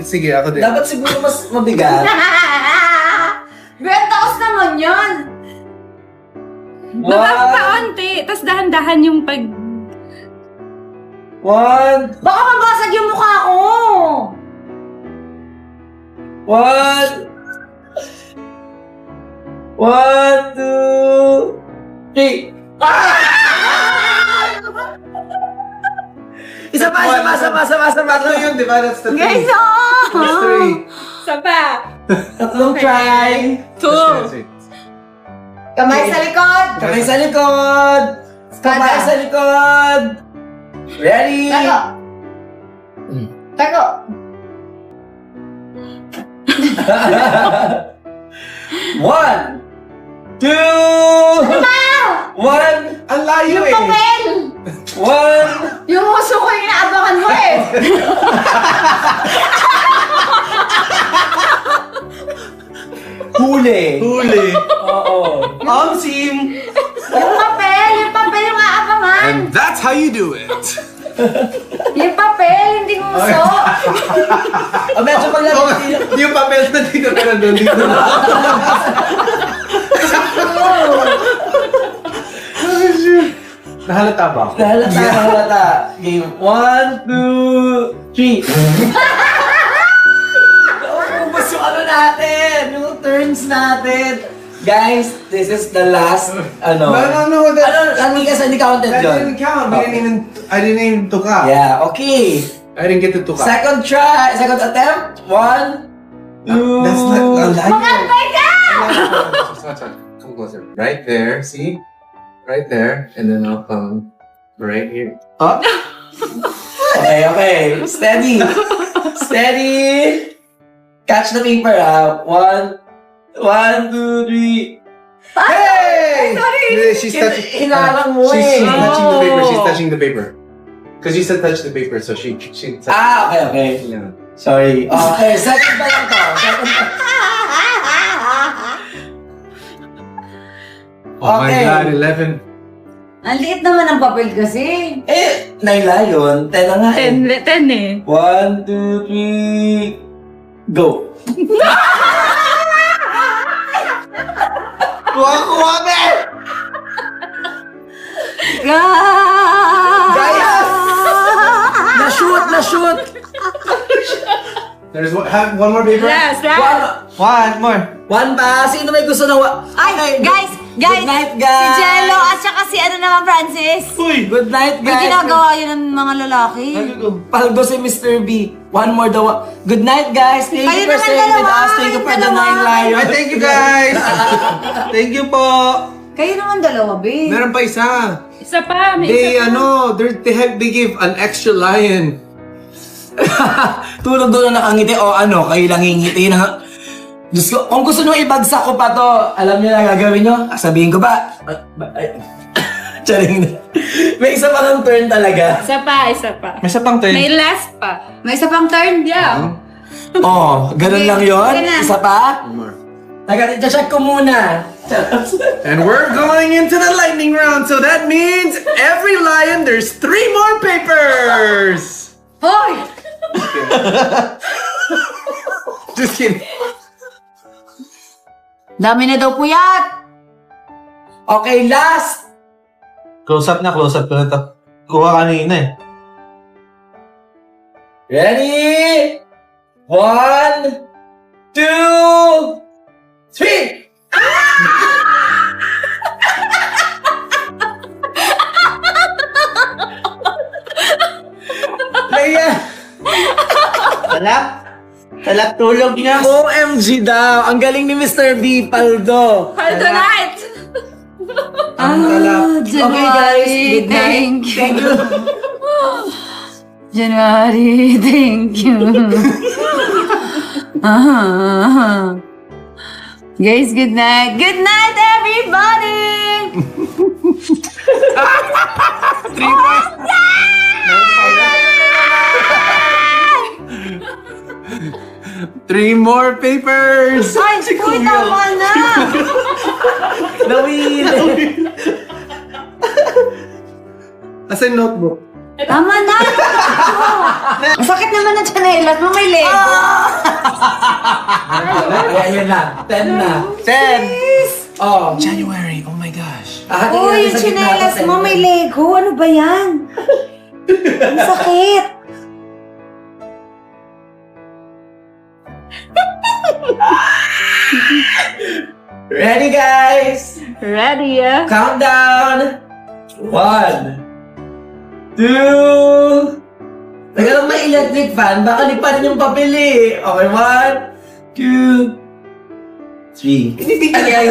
sige, ako din. Dapat siguro mas mabigat. Bentaos naman yun. Baba pa onti, tapos dahan-dahan yung pag... 1, Baka mabasag yung mukha ko. 1, 2, 3. Isa pa. Tatlo yun, di ba? That's the Guys, three. That's three. Isa pa. Tatlong try. 2. Kamay sa likod. Kamay sa likod. Kamay sa likod. Ready? Tago. Tago. One, two, one, Ang layo Yung eh. papel. one. Yung uso ko yung inaabangan mo eh. Huli. Huli. Oo. Omsim. Yung papel yung aabangan. And that's how you do it. Yung papel, hindi uso. O medyo paglagay dito. Yung papel na dito pero doon dito na. Nahalata ba ako? Nahalata. Game 1, 2, 3. Naubos yung ano natin. Yung turns natin. Guys, this is the last, ano. No. Hindi counted That yun. didn't count. I didn't even tuka. Yeah, okay. I didn't get to tuka. Second attempt. 1, 2, That's not- Mag-antay ka! Come closer. Right there, see? Right there. And then I'll come right here. Up. Okay. Steady. Catch the paper, ha. 1, 2, 3. Hey! Sorry. She's touching. Hinarang mo She's eh. touching the paper. She's touching the paper. Because you said touch the paper, so she. Okay. Yeah. Sorry. Okay, second pa lang to. Oh Okay. my God, 11. Ang liit naman ang papel kasi. Naila yun. 10 na nga eh. 10 eh. 1, 2, 3, go. Kuha, be! Guys! Na-shoot! There's one more paper? Last. One more. One pa. Sino may gusto na Ay, guys! Good night, Si guys! Jello at saka si ano naman, Francis. Good night, May guys! ginagawa yun ng mga lalaki. Paldo si Mr. B. One more daw. Good night, guys! Thank Kayo you for naman staying with dalawa, us. Thank you for the dalawa. 9 lions. Ay, thank you guys! Thank you po! Kayo naman dalawa, babe. Meron pa isa. Isa pa. May They, isa pa. they give an extra lion. Tulog doon na nakangiti o ano, kayo lang ngingiti na. Diyos ko, kung gusto nyo ibagsak ko pa to, alam nyo na gagawin nyo? Sabihin ko ba? Charing na. May isa pa ng turn talaga. Isa pa. May isa pang turn. May last pa. May isa pang turn. Yeah. Oh, ganun lang yon. Okay na. Isa pa? One more. Check ko muna. And we're going into the lightning round, so that means every lion, there's 3 more papers! Hoy! Just kidding. Dami na daw puyat. Okay, last. Close up ko na ito. Kuha kanina eh. Ready? 1, 2, 3. Kaya, Talap tulog niya. OMG daw. Ang galing ni Mr. B. Paldo. Hold the night. Okay guys, good night. Thank you. Thank you. January, thank you. Guys, good night. Good night, everybody! 3 more. 3 more papers! Ay, uy, tama na! Nawili. As a notebook. Tama na! Ang sakit naman ng chanelas mo, may Lego. Kaya yun na. 10 na. 10! Oh. January, oh my gosh. Uy, yung chanelas mo, may Lego. Ano ba yan? Ang sakit. Ready, guys? Ready, ah? Countdown! 1, 2... Taga lang may electric fan, baka lipanin yung papel eh. Okay, 1, 2, 3. Ay.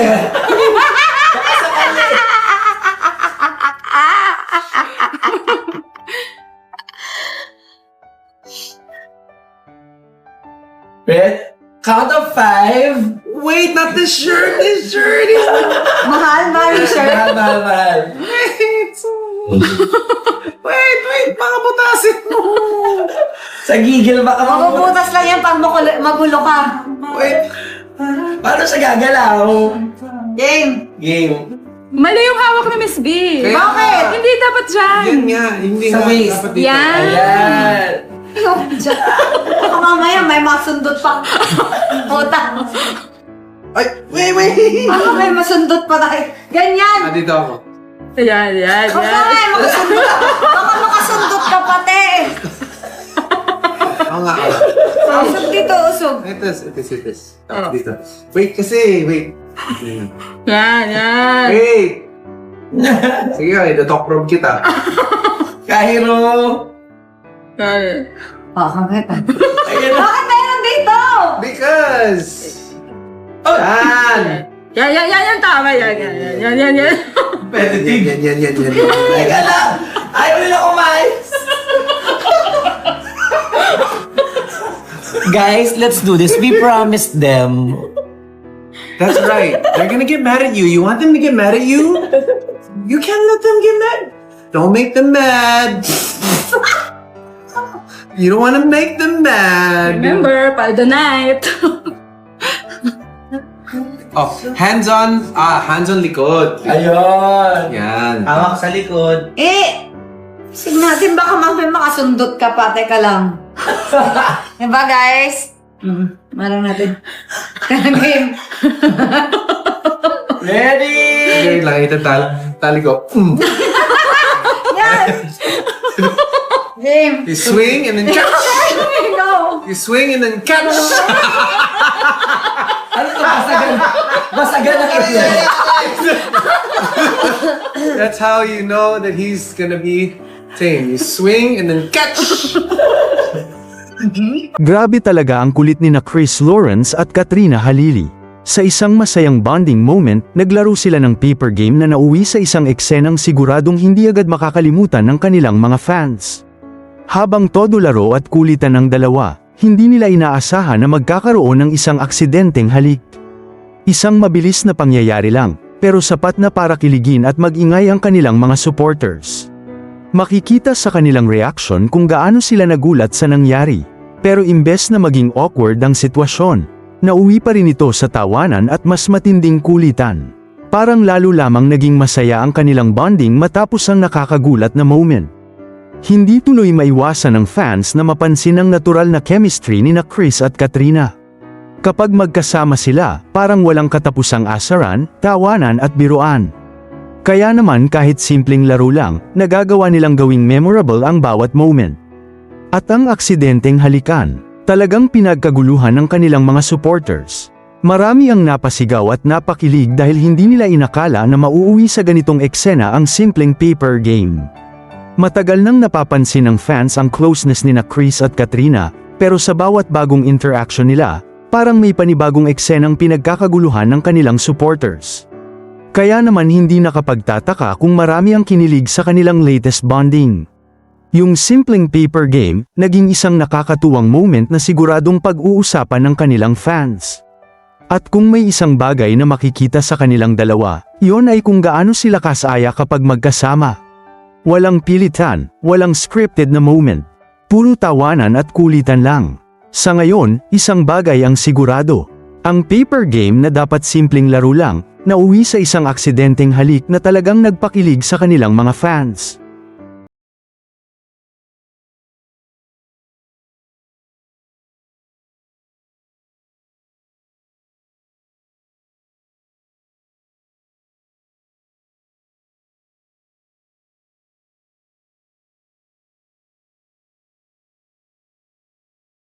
Ready? Count of 5. Wait, not this shirt! This shirt is... Mahal ba yung shirt? Mahal. Wait, baka butasin mo! Sa gigil baka Mabubutas lang yan pag magulo ka. Wait, Paano siya gagalaw? Game. Game. Mali yung hawak ni Miss B. Bakit? Hindi dapat dyan. yan nga, hindi Sa nga waist. dapat dito. Yan. Ayan. Baka mamaya may masundot pa. Puta. Ay, wait! Baka may masundot pa tayo. Ganyan. Dito ako. Yan. Baka may makasundot. Baka makasundot ka pati. Oo nga. Usog dito, usog. Itis. Tapos dito. Wait kasi. Yan. Wait! Sige nga, ito-talk from kita. Kahiro. Bakit? Ayan na. Bakit meron dito? Because! Oh. Yan, tama. Yan. Competitive. Yan. Teka lang. Ayaw nila kumain. Guys, let's do this. We promised them. That's right. They're gonna get mad at you. You want them to get mad at you? You can't let them get mad. Don't make them mad. You don't want to make them mad. Remember, Paldo night. Oh, hands on likod. Ayun. Yan. Hawak sa likod. Sige natin baka mamaya makasundot ka pa. Teka lang. Diba guys? Marang natin. Game. Ready? Okay lang, ito tali ko. Yan. Game. You swing and then catch. Go. You swing and then catch. Ano ito? Basagan ng ito. That's how you know that he's gonna be tame. You swing and then catch. Grabe talaga ang kulit ni na Chris Lawrence at Katrina Halili. Sa isang masayang bonding moment, naglaro sila ng paper game na nauwi sa isang eksenang siguradong hindi agad makakalimutan ng kanilang mga fans. Habang todo laro at kulitan ng dalawa, hindi nila inaasahan na magkakaroon ng isang aksidenteng halik. Isang mabilis na pangyayari lang, pero sapat na para kiligin at mag-ingay ang kanilang mga supporters. Makikita sa kanilang reaksyon kung gaano sila nagulat sa nangyari. Pero imbes na maging awkward ang sitwasyon, nauwi pa rin ito sa tawanan at mas matinding kulitan. Parang lalo lamang naging masaya ang kanilang bonding matapos ang nakakagulat na moment. Hindi tuloy maiwasan ng fans na mapansin ang natural na chemistry ni na Chris at Katrina. Kapag magkasama sila, parang walang katapusang asaran, tawanan at biruan. Kaya naman kahit simpleng laro lang, nagagawa nilang gawing memorable ang bawat moment. At ang aksidenteng halikan, talagang pinagkaguluhan ng kanilang mga supporters. Marami ang napasigaw at napakilig dahil hindi nila inakala na mauuwi sa ganitong eksena ang simpleng paper game. Matagal nang napapansin ng fans ang closeness ni na Chris at Katrina, pero sa bawat bagong interaction nila, parang may panibagong eksenang pinagkakaguluhan ng kanilang supporters. Kaya naman hindi nakapagtataka kung marami ang kinilig sa kanilang latest bonding. Yung simpleng paper game, naging isang nakakatuwang moment na siguradong pag-uusapan ng kanilang fans. At kung may isang bagay na makikita sa kanilang dalawa, iyon ay kung gaano sila kasaya kapag magkasama. Walang pilitan, walang scripted na moment. Puro tawanan at kulitan lang. Sa ngayon, isang bagay ang sigurado. Ang paper game na dapat simpleng laro lang, nauwi sa isang aksidenteng halik na talagang nagpakilig sa kanilang mga fans.